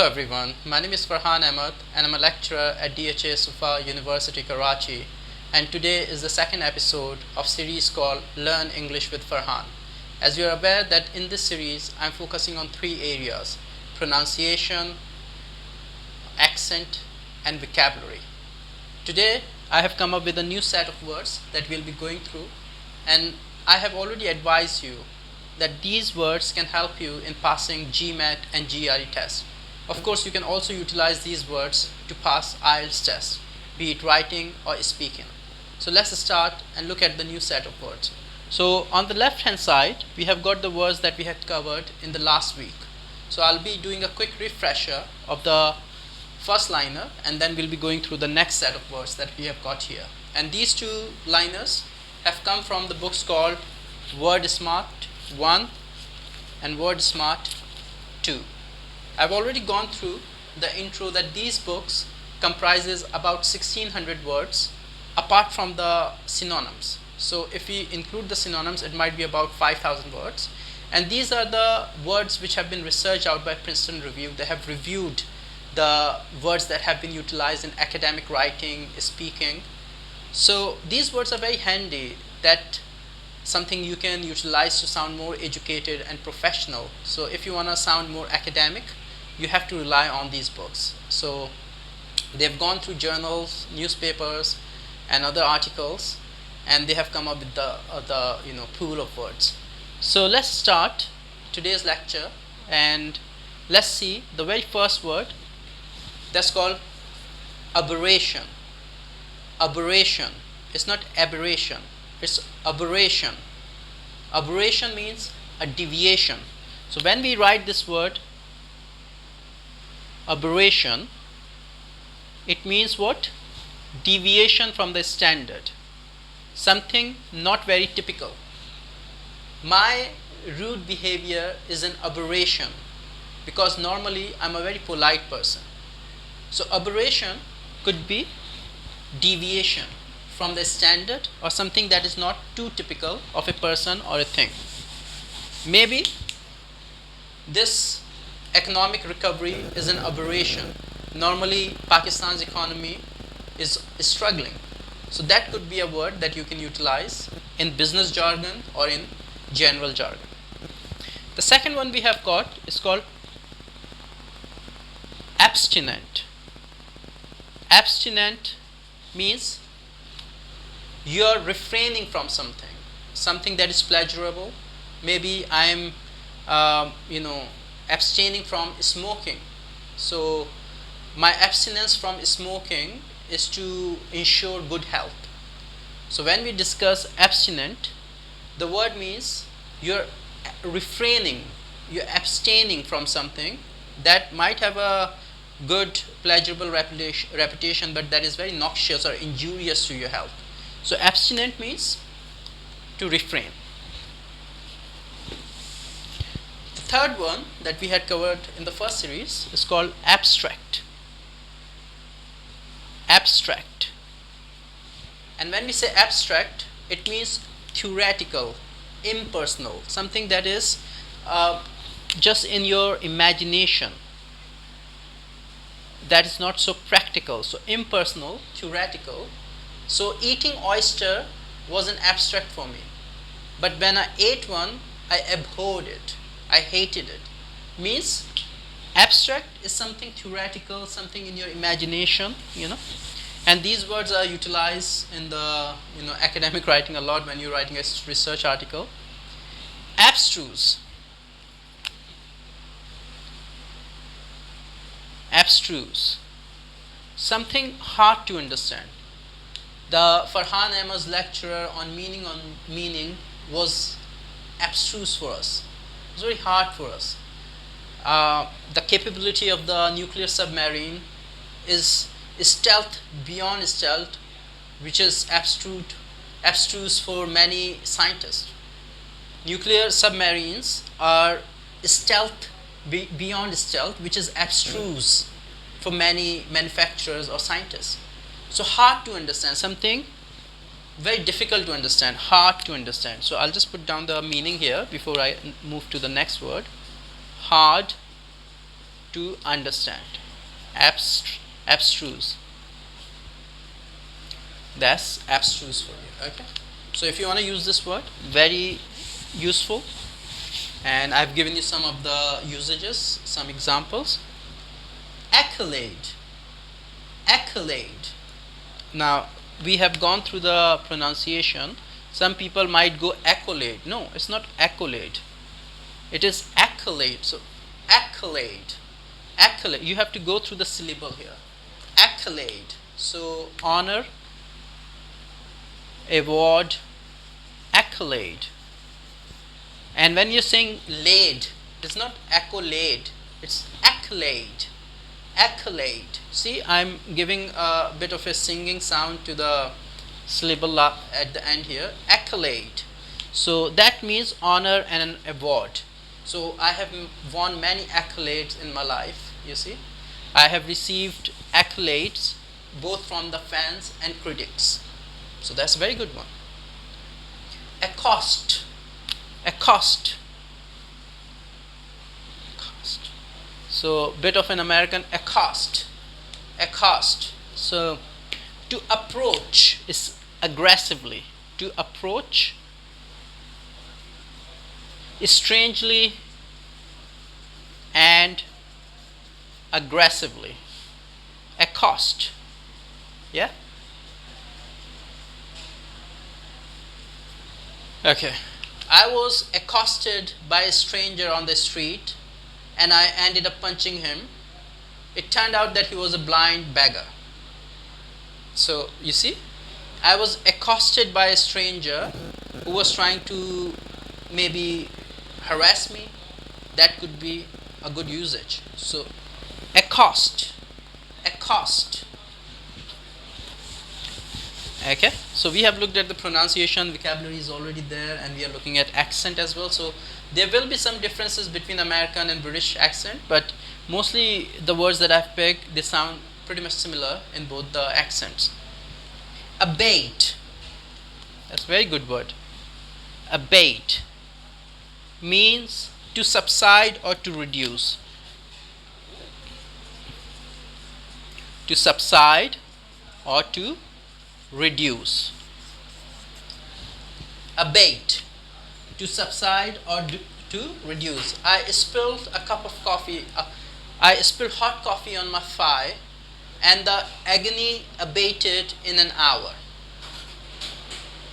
Hello everyone, my name is Farhan Ahmed and I'm a lecturer at DHA Sufa University Karachi, and today is the second episode of series called Learn English with Farhan. As you are aware that in this series I'm focusing on three areas: pronunciation, accent and vocabulary. Today I have come up with a new set of words that we'll be going through, and I have already advised you that these words can help you in passing GMAT and GRE tests. Of course, you can also utilize these words to pass IELTS tests, be it writing or speaking. So let's start and look at the new set of words. So on the left hand side, we have got the words that we had covered in the last week. So I'll be doing a quick refresher of the first liner, and then we'll be going through the next set of words that we have got here. And these two liners have come from the books called Word Smart 1 and Word Smart 2. I've already gone through the intro that these books comprises about 1600 words apart from the synonyms. So if we include the synonyms, it might be about 5000 words. And these are the words which have been researched out by Princeton Review. They have reviewed the words that have been utilized in academic writing, speaking. So these words are very handy, that something you can utilize to sound more educated and professional. So if you want to sound more academic, you have to rely on these books. So they've gone through journals, newspapers and other articles, and they have come up with the pool of words. So let's start today's lecture and let's see the very first word, that's called aberration. Aberration. It's not aberration, it's aberration. Aberration means a deviation. So when we write this word aberration, it means what? Deviation from the standard, something not very typical. My rude behavior is an aberration because normally I'm a very polite person. So aberration could be deviation from the standard or something that is not too typical of a person or a thing. Maybe this economic recovery is an aberration. Normally Pakistan's economy is struggling. So that could be a word that you can utilize in business jargon or in general jargon. The second one we have got is called abstinent. Abstinent means you are refraining from something that is pleasurable. Maybe I am abstaining from smoking. So my abstinence from smoking is to ensure good health. So when we discuss abstinent, the word means you're refraining, you're abstaining from something that might have a good pleasurable reputation, but that is very noxious or injurious to your health. So abstinent means to refrain. The third one that we had covered in the first series is called abstract. Abstract. And when we say abstract, it means theoretical, impersonal, something that is just in your imagination, that is not so practical. So impersonal, theoretical. So eating oyster was an abstract for me, but when I ate one, I abhorred it, I hated it. Means abstract is something theoretical, something in your imagination, and these words are utilized in the academic writing a lot when you're writing a research article. Abstruse. Abstruse, something hard to understand. The Farhan Ahmed's lecturer on meaning was abstruse for us. It was very hard for us. The capability of the nuclear submarine is stealth beyond stealth, which is abstruse for many scientists. Nuclear submarines are stealth beyond stealth, which is abstruse for many manufacturers or scientists. So hard to understand, something very difficult to understand, hard to understand. So I'll just put down the meaning here before I move to the next word. Hard to understand. Abstruse. That's abstruse for you. Okay. So if you want to use this word, very useful. And I've given you some of the usages, some examples. Accolade. Accolade. Now we have gone through the pronunciation. Some people might go accolade. No, it's not accolade. It is accolade. So accolade. Accolade. You have to go through the syllable here. Accolade. So honor, award, accolade. And when you're saying laid, it's not accolade, it's accolade. Accolade. See, I'm giving a bit of a singing sound to the syllable at the end here. Accolade. So that means honor and an award. So I have won many accolades in my life, you see. I have received accolades both from the fans and critics. So that's a very good one. Accost. Accost. Accost. So bit of an American accost. Accost. So to approach is aggressively. To approach is strangely and aggressively. Accost. Yeah. Okay. I was accosted by a stranger on the street and I ended up punching him. It turned out that he was a blind beggar. So you see, I was accosted by a stranger who was trying to maybe harass me. That could be a good usage. So accost. Accost. Okay, so we have looked at the pronunciation, vocabulary is already there, and we are looking at accent as well. So there will be some differences between American and British accent, but mostly the words that I've picked, they sound pretty much similar in both the accents. Abate. That's a very good word. Abate means to subside or to reduce. To subside or to reduce. Abate. To subside or to reduce. I spilled a cup of coffee. I spilled hot coffee on my thigh, and the agony abated in an hour.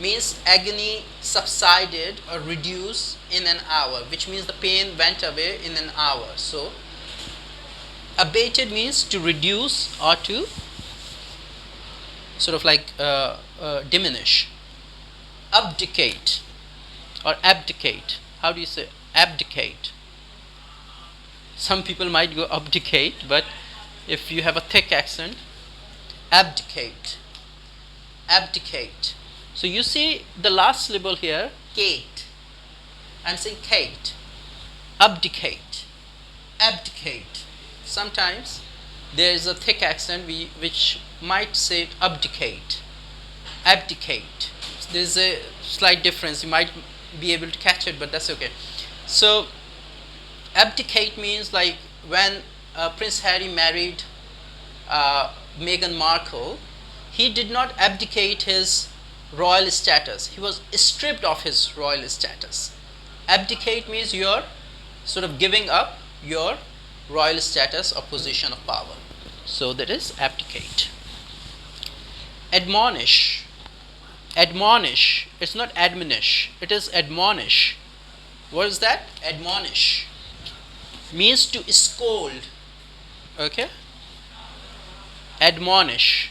Means agony subsided or reduced in an hour, which means the pain went away in an hour. So abated means to reduce or to sort of like diminish. Abdicate or abdicate. How do you say abdicate? Some people might go abdicate, but if you have a thick accent, abdicate. Abdicate. So you see the last syllable here, Kate. I'm saying Kate. Abdicate. Abdicate. Sometimes there is a thick accent which might say abdicate. Abdicate. There is a slight difference. You might be able to catch it, but that's okay. So abdicate means like when Prince Harry married Meghan Markle, he did not abdicate his royal status. He was stripped of his royal status. Abdicate means you're sort of giving up your royal status or position of power. So that is abdicate. Admonish. Admonish. It's not admonish. It is admonish. What is that? Admonish. Means to scold. Okay? Admonish.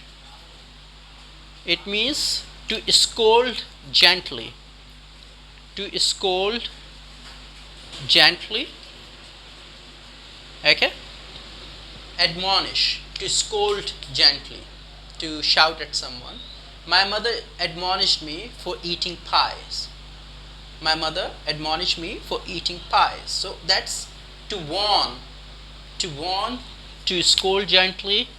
It means to scold gently. To scold gently. Okay? Admonish. To scold gently. To shout at someone. My mother admonished me for eating pies. My mother admonished me for eating pies. So that's to warn. To warn. To scold gently.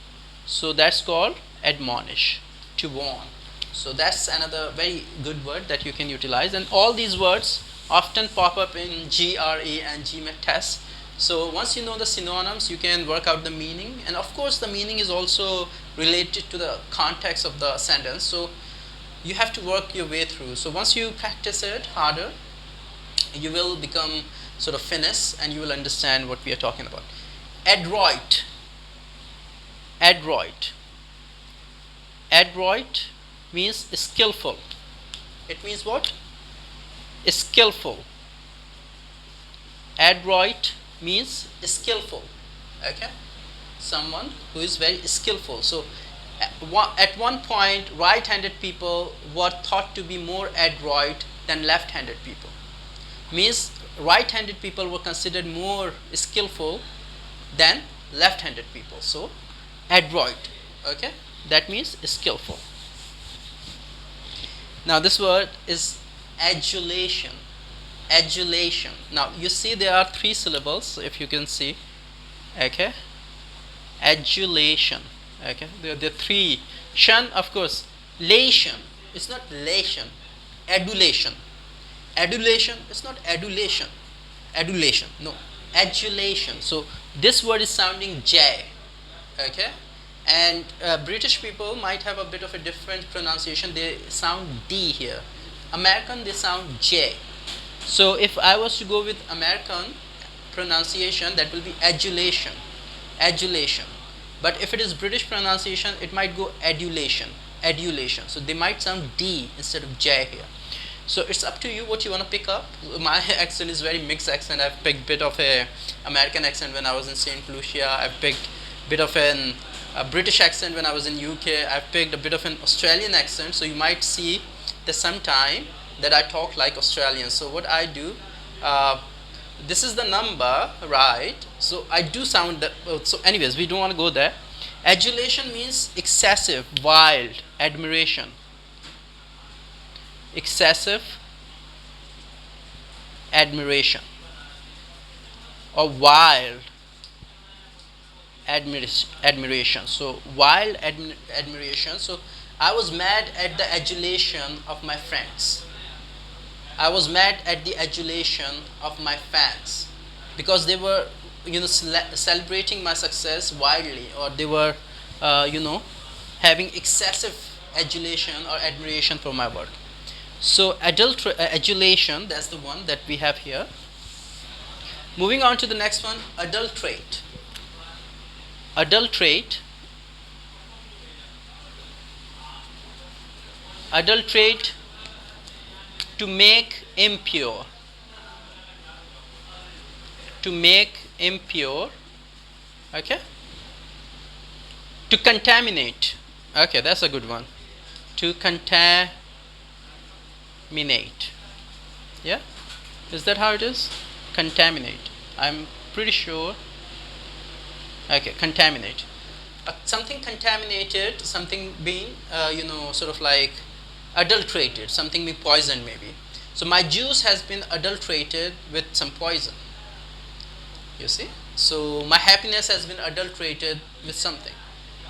So that's called admonish. To warn. So that's another very good word that you can utilize, and all these words often pop up in GRE and GMAT tests. So once you know the synonyms, you can work out the meaning, and of course the meaning is also related to the context of the sentence. So you have to work your way through. So once you practice it harder, you will become sort of finesse and you will understand what we are talking about. Adroit. Adroit. Adroit means skillful. It means what? Skillful. Adroit means skillful. Okay, someone who is very skillful. So at one point, right-handed people were thought to be more adroit than left-handed people. Means right-handed people were considered more skillful than left-handed people. So adroit, okay, that means skillful. Now this word is adulation. Adulation. Now you see there are 3 syllables, if you can see. Okay, adulation. Okay, there are 3. Shun, of course. Lation, it's not lation. Adulation. Adulation, it's not adulation. Adulation, no. Adulation. So this word is sounding J. Okay, and British people might have a bit of a different pronunciation. They sound D here. American, they sound J. So if I was to go with American pronunciation, that will be adulation. Adulation. But if it is British pronunciation, it might go adulation. Adulation. So they might sound D instead of J here. So it's up to you what you want to pick up. My accent is very mixed accent. I've picked a bit of a American accent when I was in St. Lucia. I've picked a bit of a British accent when I was in UK. I've picked a bit of an Australian accent. So you might see that sometime that I talk like Australian. So what I do, this is the number, right? So I do sound that. So anyways, we don't want to go there. Adulation means excessive, wild, admiration. Excessive admiration or wild admiration. So wild admiration. So I was mad at the adulation of my friends. I was mad at the adulation of my fans because they were, celebrating my success wildly, or they were, having excessive adulation or admiration for my work. So adulation, that's the one that we have here. Moving on to the next one, adulterate. Adulterate. Adulterate, to make impure. To make impure. Okay. To contaminate. Okay, that's a good one. To contaminate. Yeah, is that how it is? Contaminate. I'm pretty sure. Okay, contaminate. Something contaminated, something being, sort of like adulterated, something being poisoned maybe. So my juice has been adulterated with some poison. You see? So my happiness has been adulterated with something.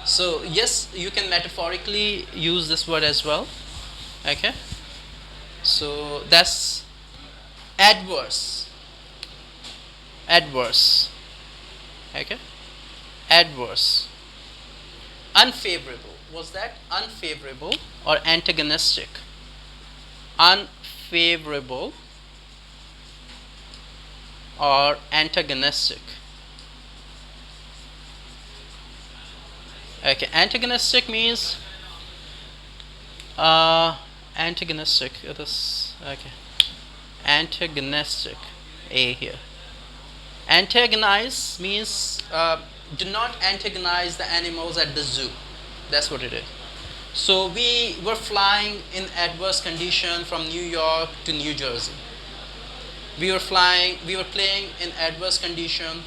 So yes, you can metaphorically use this word as well. Okay. So that's adverse. Adverse. Okay. Adverse. Unfavorable. Was that unfavorable or antagonistic? Unfavorable or antagonistic. Okay, antagonistic means antagonistic. This okay. Antagonistic. A here. Antagonize means do not antagonize the animals at the zoo. That's what it is. So we were flying in adverse condition from New York to New Jersey. We were playing in adverse condition.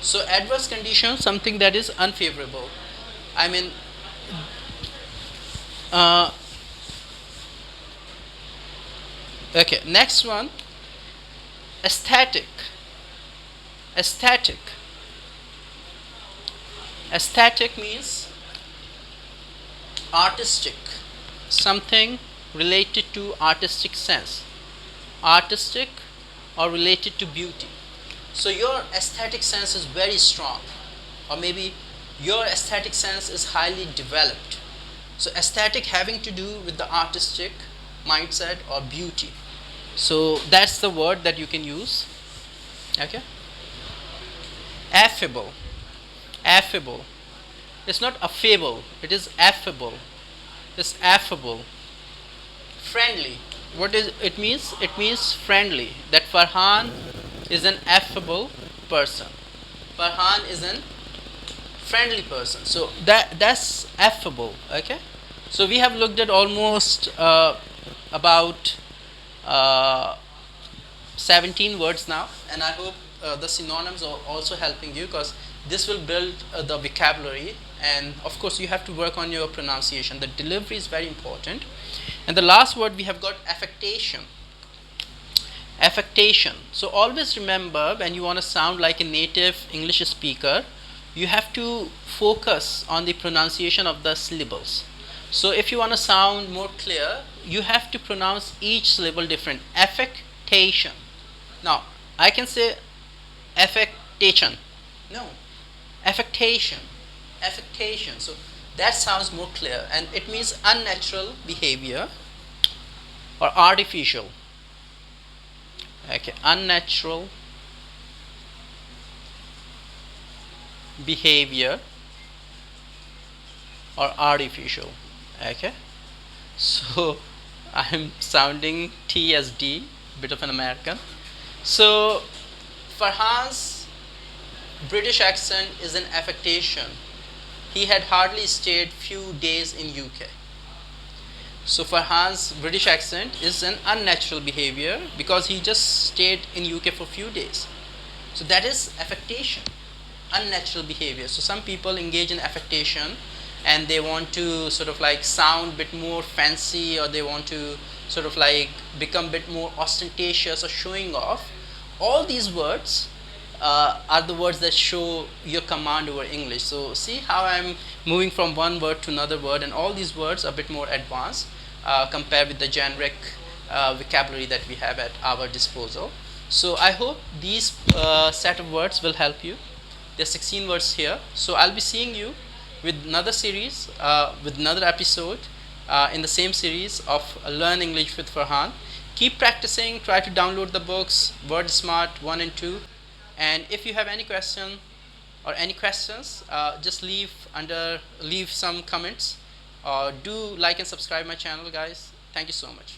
So adverse condition, something that is unfavorable. I mean, okay, next one, aesthetic. Aesthetic. Aesthetic means artistic, something related to artistic sense, artistic or related to beauty. So your aesthetic sense is very strong, or maybe your aesthetic sense is highly developed. So aesthetic having to do with the artistic mindset or beauty. So that's the word that you can use. Okay. Affable. Affable. It's not affable, it is affable. It's affable. Friendly. What is it means? It means friendly. That Farhan is an affable person. Farhan is an friendly person. So that's affable. Okay. So we have looked at almost about uh, 17 words now, and I hope the synonyms are also helping you, because this will build the vocabulary, and of course you have to work on your pronunciation. The delivery is very important. And the last word we have got affectation. Affectation. So always remember, when you want to sound like a native English speaker, you have to focus on the pronunciation of the syllables. So if you want to sound more clear, you have to pronounce each syllable different. Affectation. Now I can say affectation. No, affectation. Affectation. So that sounds more clear, and it means unnatural behavior or artificial. Okay, unnatural behavior or artificial. Okay, so I'm sounding T as D, bit of an American. So Farhan's British accent is an affectation. He had hardly stayed few days in UK. So Farhan's British accent is an unnatural behavior because he just stayed in UK for few days. So that is affectation, unnatural behavior. So some people engage in affectation and they want to sort of like sound a bit more fancy, or they want to sort of like become a bit more ostentatious or showing off. All these words are the words that show your command over English. So see how I'm moving from one word to another word, and all these words are a bit more advanced compared with the generic vocabulary that we have at our disposal. So I hope these set of words will help you. There are 16 words here. So I'll be seeing you with another series, with another episode in the same series of Learn English with Farhan. Keep practicing, try to download the books, Word Smart 1 and 2. And if you have any question or any questions, just leave some comments, or do like and subscribe my channel, guys. Thank you so much.